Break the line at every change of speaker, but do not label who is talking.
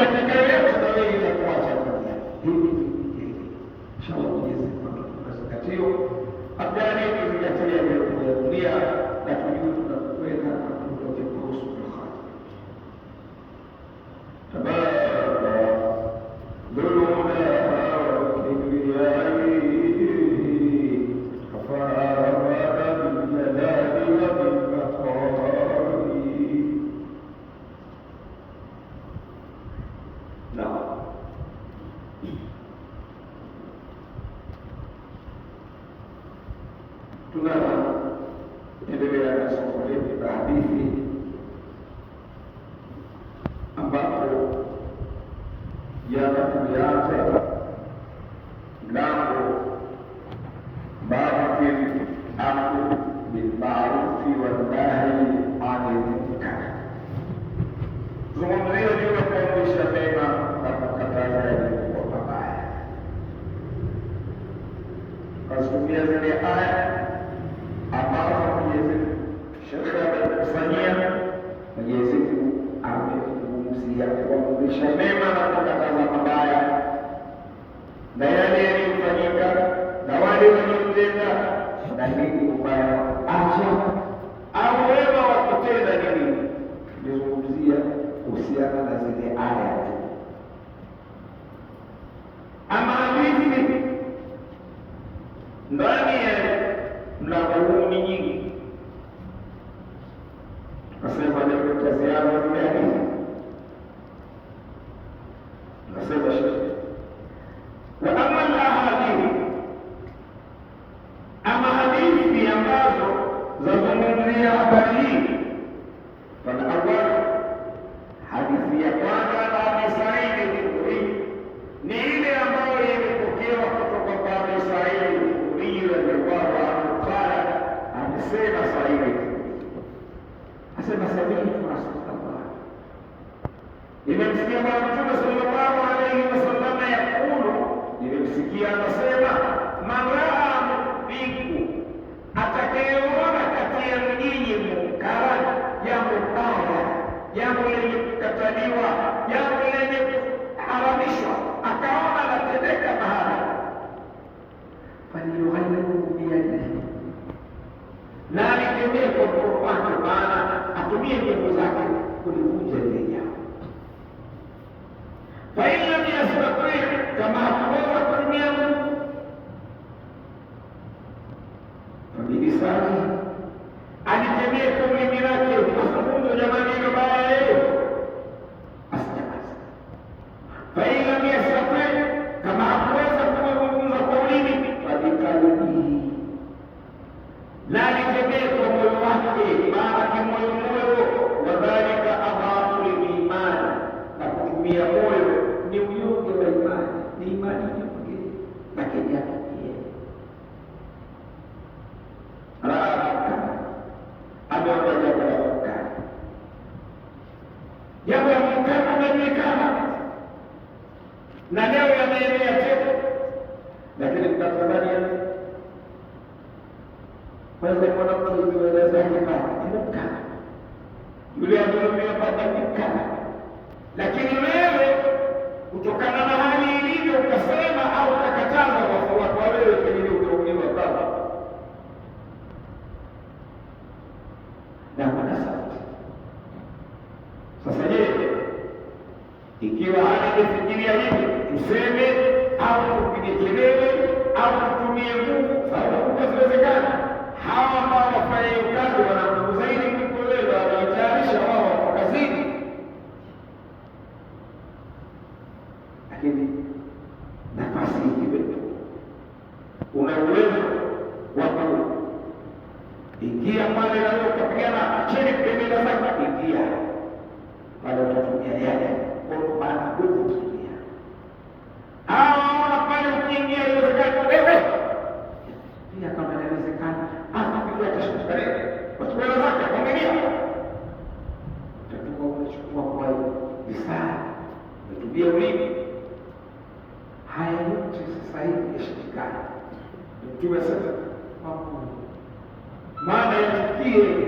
katika yote na wewe itakuacha dunia. Inshallah Mwenyezi Mungu tunazingatio habari tuzingatie ya dunia na tujue tunakwenda na kutoka kwa usul khali. Tabaraka dhuluna kibriyai kafara bil jalali wa bil maqami. Tunaendelea na somo letu la hadithi ambapo jana tulianza mlango babu amru bil ma'rufi wan nahi 'anil munkar. Zungumzia juu ya kuamrisha mema na kukataza yaliyokuwa mabaya. Tukazitumia zile aya ambazo Sheikh amekusanyia. Mwenyezi Mungu amezungumzia kuamrisha mema na kukataza mabaya, na yale yaliyofanyika na wale waliotenda na nini ubaya acha au wema wa kutenda nini. Tumezungumzia kuhusiana na zile aya tu. Ama hadithi ndani ya mlango huu ni nyingi, tukasema ni kutaziana zile hadithi. Nasema Sheikh wa amma al-ahadith, ama hadithi ambazo zazungumzia habari hii. Awal, hadithi ya kwanza na Abi Said al-Khudri ni ile ambayo imepokewa kutoka kwa Abi Said al-Khudri radhiyallahu anhu. Qala, amesema Said asema sami'tu Rasulullah, nimemsikia Bwana Mtume sallallahu alayhi wasallam yakulu, nimemsikia anasema, man raa minkum, atakayeona kati ya nyinyi munkara, jambo baya, jambo lenye kukataliwa, jambo lenye kuharamishwa, akaona latendeka mahali, falyughayyirhu biyadihi, na alikemee kwa mkono wake, maana atumie nguvu zake kulivunja lile jambo. Fa in lam yastati', kama hakuweza kutumia nguvu, fabilisani, alikemee kwa ulimi wake. Mazungumzo jamani hilo baya, asinyamaze. Fa in lam yastati', kama hakuweza kuzungumza kwa ulimi, fabiqalbihi, na alikemee kwa moyo wake, maana kimoyo wadhalika adhafu lilimani, na kutumia moyo ni unyonge wa imani, ni imani nyonge, lakini atumie raha ameona jambo la munkar. Jambo la munkar unajulikana na leo yameenea tena, lakini Tanzania kwanza kuna mtu yueleza hapa ni munkar, yule adhulumiwa pata munkar, lakini wewe kutokana na hali ilivyo ukasema au ukakataza watu wa wewe pengine utaumiwa baba na kuna sauti. Sasa je, ikiwa hali imefikiria hivi, tuseme au tupige kelele au tutumie nguvu? Sababu haziwezekani. Hawa ambao wafanya hiyo kazi wana nguvu zaidi kuliko wewe, wanajitayarisha wao wako kazini, lakini nafasi ikiwe una uwezo wa kuingia pale na wewe ukapigana chini pembeni zake, ingia pale, utatumia yale kwa maana nguvu kutumia. Hawa pale ukiingia iwezekana wewe pia, kama inawezekana anapiga tashukari watu zake kuangalia, utakuwa unachukua kwa vifaa, unatumia ulimi. Haya yote sasa hivi yashikana. Mtume sasa maana yafikie